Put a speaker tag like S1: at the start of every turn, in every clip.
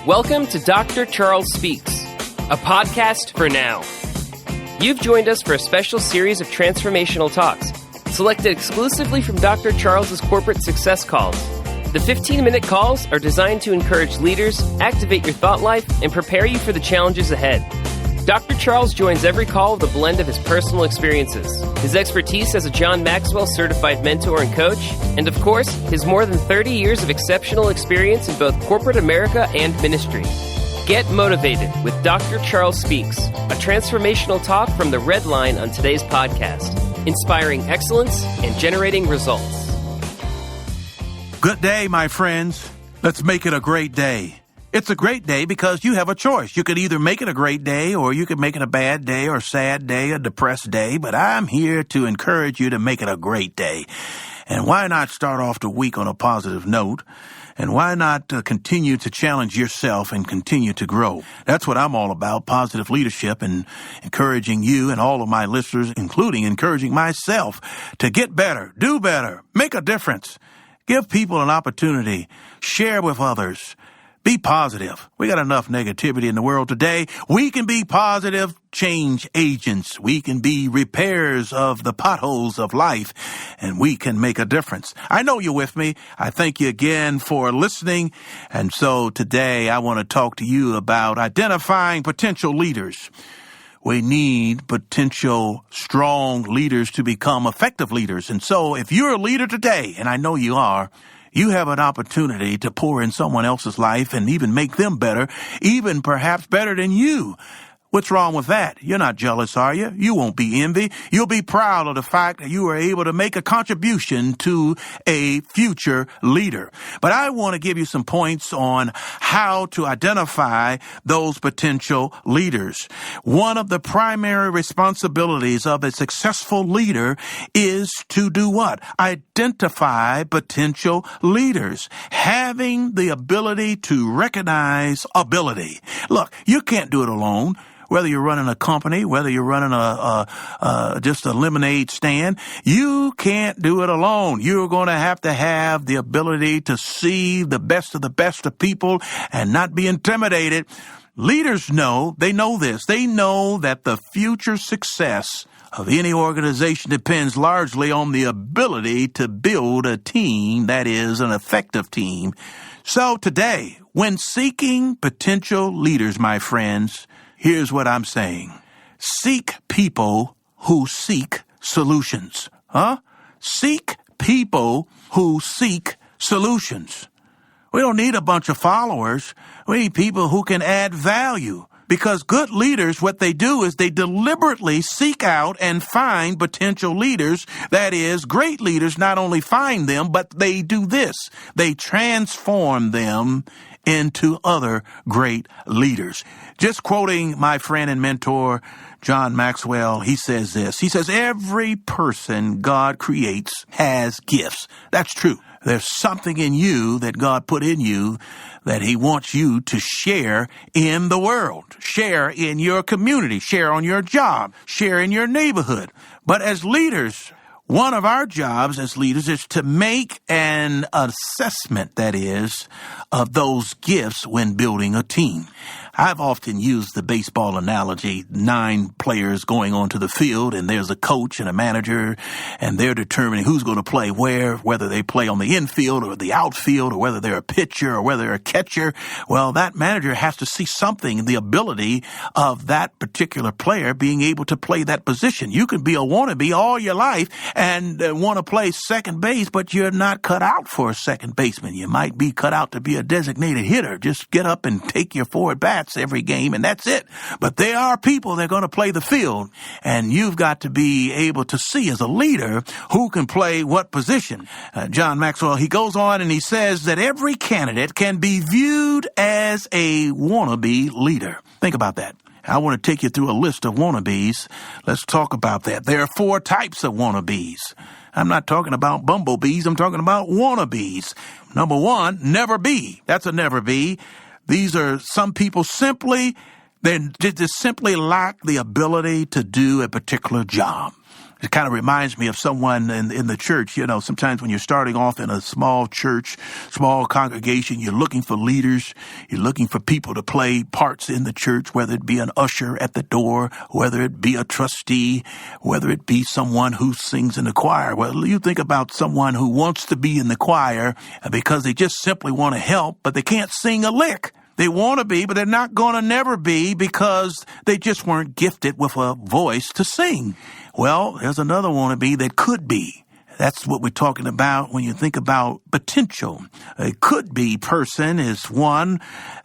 S1: Welcome to Dr. Charles Speaks, a podcast for now. You've joined us for a special series of transformational talks, selected exclusively from Dr. Charles's corporate success calls. The 15-minute calls are designed to encourage leaders, activate your thought life, and prepare you for the challenges ahead. Dr. Charles joins every call with a blend of his personal experiences, his expertise as a John Maxwell certified mentor and coach, and of course, his more than 30 years of exceptional experience in both corporate America and ministry. Get motivated with Dr. Charles Speaks, a transformational talk from the red line on today's podcast, inspiring excellence and generating results.
S2: Good day, my friends. Let's make it a great day. It's a great day because you have a choice. You could either make it a great day or you could make it a bad day or sad day, a depressed day. But I'm here to encourage you to make it a great day. And why not start off the week on a positive note? And why not continue to challenge yourself and continue to grow? That's what I'm all about, positive leadership and encouraging you and all of my listeners, including encouraging myself to get better, do better, make a difference, give people an opportunity, share with others. Be positive. We got enough negativity in the world today. We can be positive change agents. We can be repairers of the potholes of life, and we can make a difference. I know you're with me. I thank you again for listening. And so today I want to talk to you about identifying potential leaders. We need potential strong leaders to become effective leaders. And so if you're a leader today, and I know you are, you have an opportunity to pour in someone else's life and even make them better, even perhaps better than you. What's wrong with that? You're not jealous, are you? You won't be envy. You'll be proud of the fact that you were able to make a contribution to a future leader. But I want to give you some points on how to identify those potential leaders. One of the primary responsibilities of a successful leader is to do what? Identify potential leaders. Having the ability to recognize ability. Look, you can't do it alone. Whether you're running a company, whether you're running just a lemonade stand, you can't do it alone. You're going to have the ability to see the best of people and not be intimidated. Leaders know, they know this. They know that the future success of any organization depends largely on the ability to build a team that is an effective team. So today, when seeking potential leaders, my friends, here's what I'm saying. Seek people who seek solutions. Seek people who seek solutions. We don't need a bunch of followers. We need people who can add value. Because good leaders, what they do is they deliberately seek out and find potential leaders. That is, great leaders not only find them, but they do this. They transform them into other great leaders. Just quoting my friend and mentor, John Maxwell, he says this. He says, every person God creates has gifts. That's true. There's something in you that God put in you that he wants you to share in the world, share in your community, share on your job, share in your neighborhood. But as leaders, one of our jobs as leaders is to make an assessment, that is, of those gifts when building a team. I've often used the baseball analogy, 9 players going onto the field, and there's a coach and a manager, and they're determining who's going to play where, whether they play on the infield or the outfield, or whether they're a pitcher or whether they're a catcher. Well, that manager has to see something in the ability of that particular player being able to play that position. You can be a wannabe all your life and want to play second base, but you're not cut out for a second baseman. You might be cut out to be a designated hitter. Just get up and take your forward bats every game, and that's it. But there are people that are going to play the field, and you've got to be able to see as a leader who can play what position. John Maxwell, he goes on and he says that every candidate can be viewed as a wannabe leader. Think about that. I want to take you through a list of wannabes. Let's talk about that. There are 4 types of wannabes. I'm not talking about bumblebees. I'm talking about wannabes. Number 1, never be. That's a never be. These are some people they just simply lack the ability to do a particular job. It kind of reminds me of someone in the church. You know, sometimes when you're starting off in a small church, small congregation, you're looking for leaders. You're looking for people to play parts in the church, whether it be an usher at the door, whether it be a trustee, whether it be someone who sings in the choir. Well, you think about someone who wants to be in the choir because they just simply want to help, but they can't sing a lick. They want to be, but they're not going to never be because they just weren't gifted with a voice to sing. Well, there's another wannabe that could be. That's what we're talking about when you think about potential. A could-be person is one,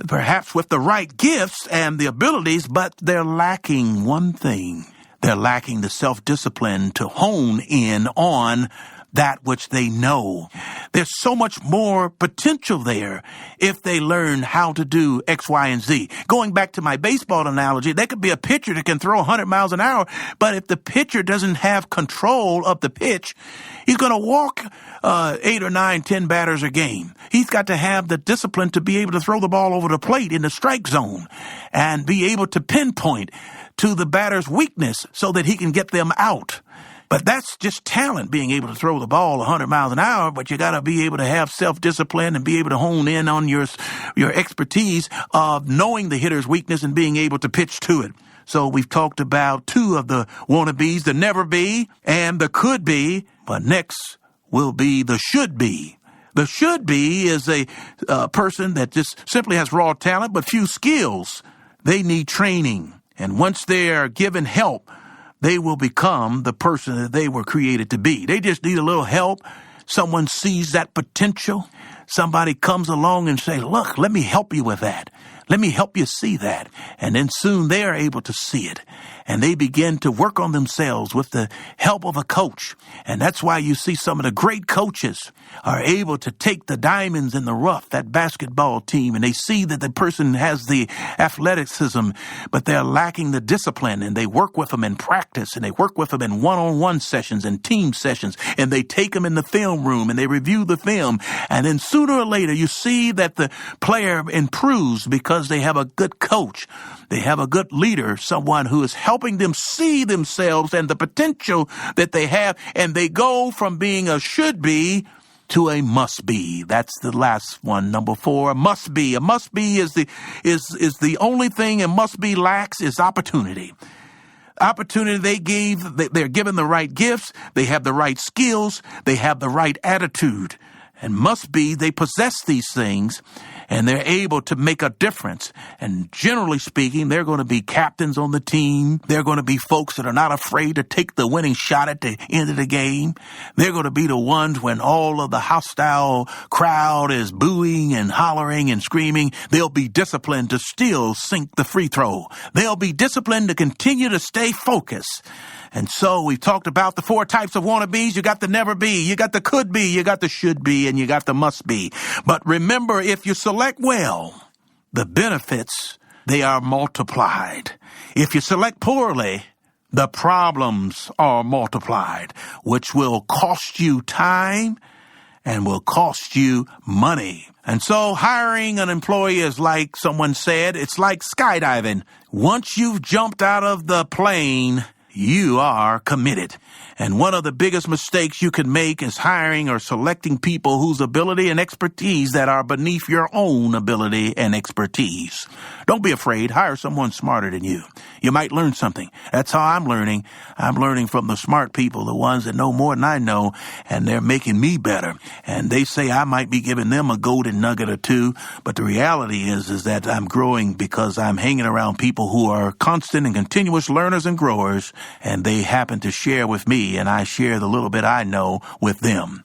S2: perhaps with the right gifts and the abilities, but they're lacking one thing. They're lacking the self-discipline to hone in on that which they know. There's so much more potential there if they learn how to do X, Y, and Z. Going back to my baseball analogy, there could be a pitcher that can throw 100 miles an hour, but if the pitcher doesn't have control of the pitch, he's going to walk 8 or 9, 10 batters a game. He's got to have the discipline to be able to throw the ball over the plate in the strike zone and be able to pinpoint to the batter's weakness so that he can get them out. But that's just talent, being able to throw the ball 100 miles an hour, but you got to be able to have self-discipline and be able to hone in on your expertise of knowing the hitter's weakness and being able to pitch to it. So we've talked about two of the wannabes, the never be and the could be, but next will be the should be. The should be is a person that just simply has raw talent but few skills. They need training, and once they are given help, they will become the person that they were created to be. They just need a little help. Someone sees that potential. Somebody comes along and say, look, let me help you with that. Let me help you see that. And then soon they are able to see it. And they begin to work on themselves with the help of a coach. And that's why you see some of the great coaches are able to take the diamonds in the rough, that basketball team, and they see that the person has the athleticism, but they're lacking the discipline, and they work with them in practice, and they work with them in one-on-one sessions and team sessions, and they take them in the film room, and they review the film, and then sooner or later you see that the player improves because they have a good coach. They have a good leader, someone who is helping them see themselves and the potential that they have, and they go from being a should be to a must be. That's the last one, number 4, a must be. A must be is the only thing a must be lacks is opportunity. Opportunity they're given the right gifts, they have the right skills, they have the right attitude. And must be, they possess these things, and they're able to make a difference. And generally speaking, they're going to be captains on the team. They're going to be folks that are not afraid to take the winning shot at the end of the game. They're going to be the ones when all of the hostile crowd is booing and hollering and screaming. They'll be disciplined to still sink the free throw. They'll be disciplined to continue to stay focused. And so we've talked about the 4 types of wannabes. You got the never be, you got the could be, you got the should be, and you got the must be. But remember, if you select well, the benefits, they are multiplied. If you select poorly, the problems are multiplied, which will cost you time and will cost you money. And so hiring an employee is like someone said, it's like skydiving. Once you've jumped out of the plane, you are committed. And one of the biggest mistakes you can make is hiring or selecting people whose ability and expertise that are beneath your own ability and expertise. Don't be afraid. Hire someone smarter than you. You might learn something. That's how I'm learning. I'm learning from the smart people, the ones that know more than I know, and they're making me better. And they say I might be giving them a golden nugget or two, but the reality is that I'm growing because I'm hanging around people who are constant and continuous learners and growers, and they happen to share with me, and I share the little bit I know with them.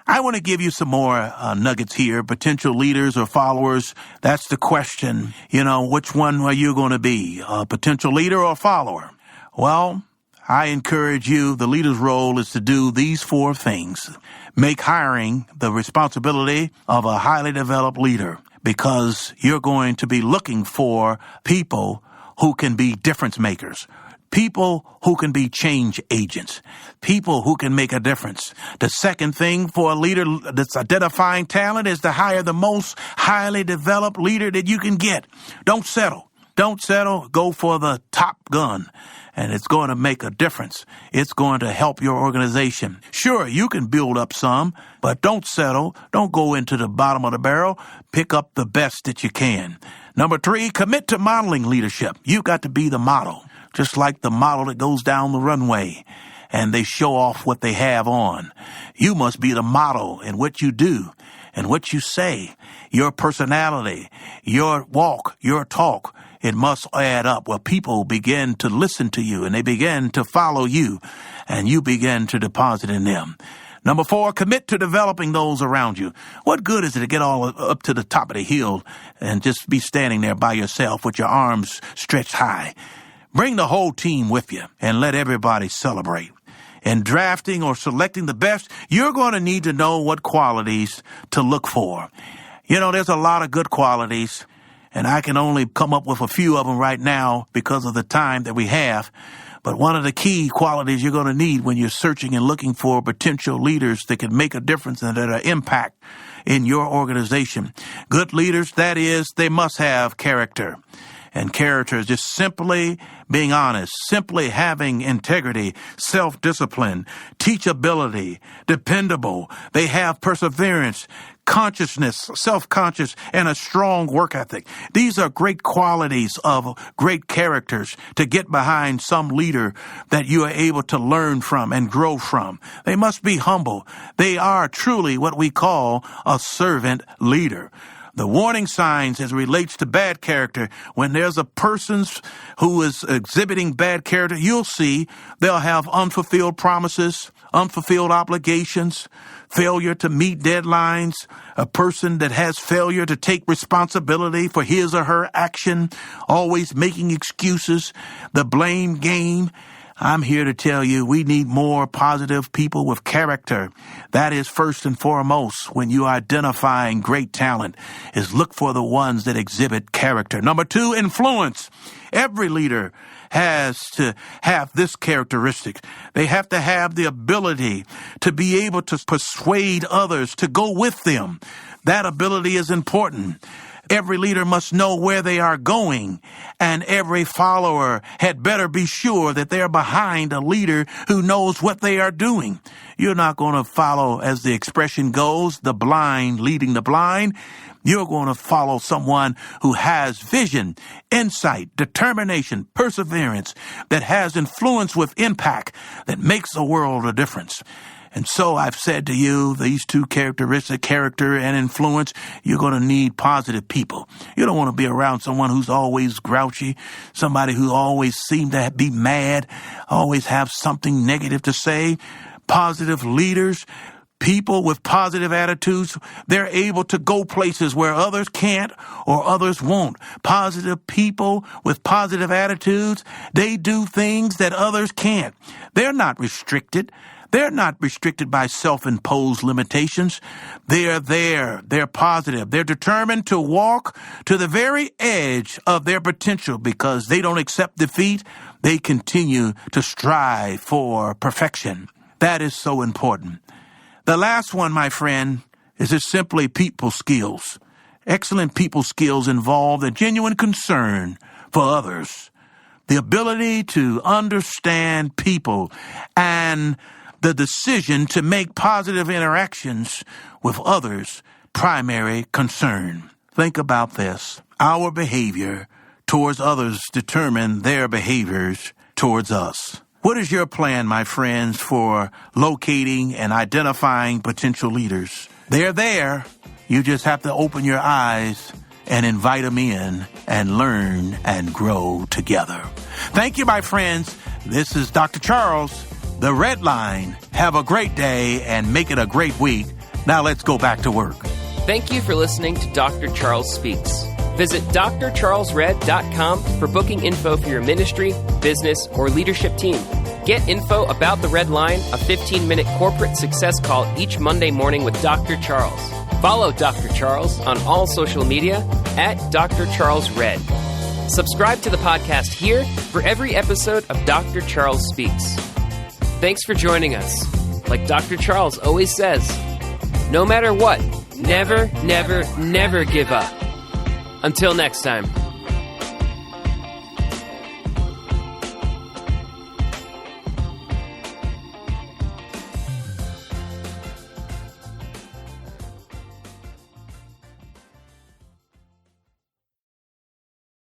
S2: I want to give you some more nuggets here. Potential leaders or followers, that's the question. You know, which one are you going to be, a potential leader or a follower? Well, I encourage you, the leader's role is to do these 4 things. Make hiring the responsibility of a highly developed leader, because you're going to be looking for people who can be difference makers. People who can be change agents. People who can make a difference. The second thing for a leader that's identifying talent is to hire the most highly developed leader that you can get. Don't settle. Don't settle. Go for the top gun. And it's going to make a difference. It's going to help your organization. Sure, you can build up some, but don't settle. Don't go into the bottom of the barrel. Pick up the best that you can. Number 3, commit to modeling leadership. You've got to be the model, just like the model that goes down the runway and they show off what they have on. You must be the model in what you do and what you say, your personality, your walk, your talk. It must add up where people begin to listen to you and they begin to follow you and you begin to deposit in them. Number 4, commit to developing those around you. What good is it to get all up to the top of the hill and just be standing there by yourself with your arms stretched high? Bring the whole team with you and let everybody celebrate. In drafting or selecting the best, you're going to need to know what qualities to look for. You know, there's a lot of good qualities, and I can only come up with a few of them right now because of the time that we have. But one of the key qualities you're going to need when you're searching and looking for potential leaders that can make a difference and that are impact in your organization. Good leaders, that is, they must have character. And character is just simply being honest, simply having integrity, self-discipline, teachability, dependable. They have perseverance, consciousness, self-conscious, and a strong work ethic. These are great qualities of great characters to get behind some leader that you are able to learn from and grow from. They must be humble. They are truly what we call a servant leader. The warning signs as it relates to bad character, when there's a person who is exhibiting bad character, you'll see they'll have unfulfilled promises, unfulfilled obligations, failure to meet deadlines, a person that has failure to take responsibility for his or her action, always making excuses, the blame game. I'm here to tell you we need more positive people with character. That is first and foremost when you're identifying great talent, is look for the ones that exhibit character. Number 2, influence. Every leader has to have this characteristic. They have to have the ability to be able to persuade others to go with them. That ability is important. Every leader must know where they are going, and every follower had better be sure that they're behind a leader who knows what they are doing. You're not going to follow, as the expression goes, the blind leading the blind. You're going to follow someone who has vision, insight, determination, perseverance, that has influence with impact, that makes the world a difference. And so I've said to you, these two characteristics, character and influence, you're going to need positive people. You don't want to be around someone who's always grouchy, somebody who always seems to be mad, always have something negative to say. Positive leaders, people with positive attitudes, they're able to go places where others can't or others won't. Positive people with positive attitudes, they do things that others can't. They're not restricted. They're not restricted by self-imposed limitations. They're there. They're positive. They're determined to walk to the very edge of their potential because they don't accept defeat. They continue to strive for perfection. That is so important. The last one, my friend, is just simply people skills. Excellent people skills involve a genuine concern for others, the ability to understand people, and the decision to make positive interactions with others primary concern. Think about this. Our behavior towards others determine their behaviors towards us. What is your plan, my friends, for locating and identifying potential leaders? They're there. You just have to open your eyes and invite them in and learn and grow together. Thank you, my friends. This is Dr. Charles, The Red Line. Have a great day and make it a great week. Now let's go back to work.
S1: Thank you for listening to Dr. Charles Speaks. Visit drcharlesred.com for booking info for your ministry, business, or leadership team. Get info about The Red Line, a 15-minute corporate success call each Monday morning with Dr. Charles. Follow Dr. Charles on all social media at Dr. Charles Red. Subscribe to the podcast here for every episode of Dr. Charles Speaks. Thanks for joining us. Like Dr. Charles always says, no matter what, never, never, never give up. Until next time.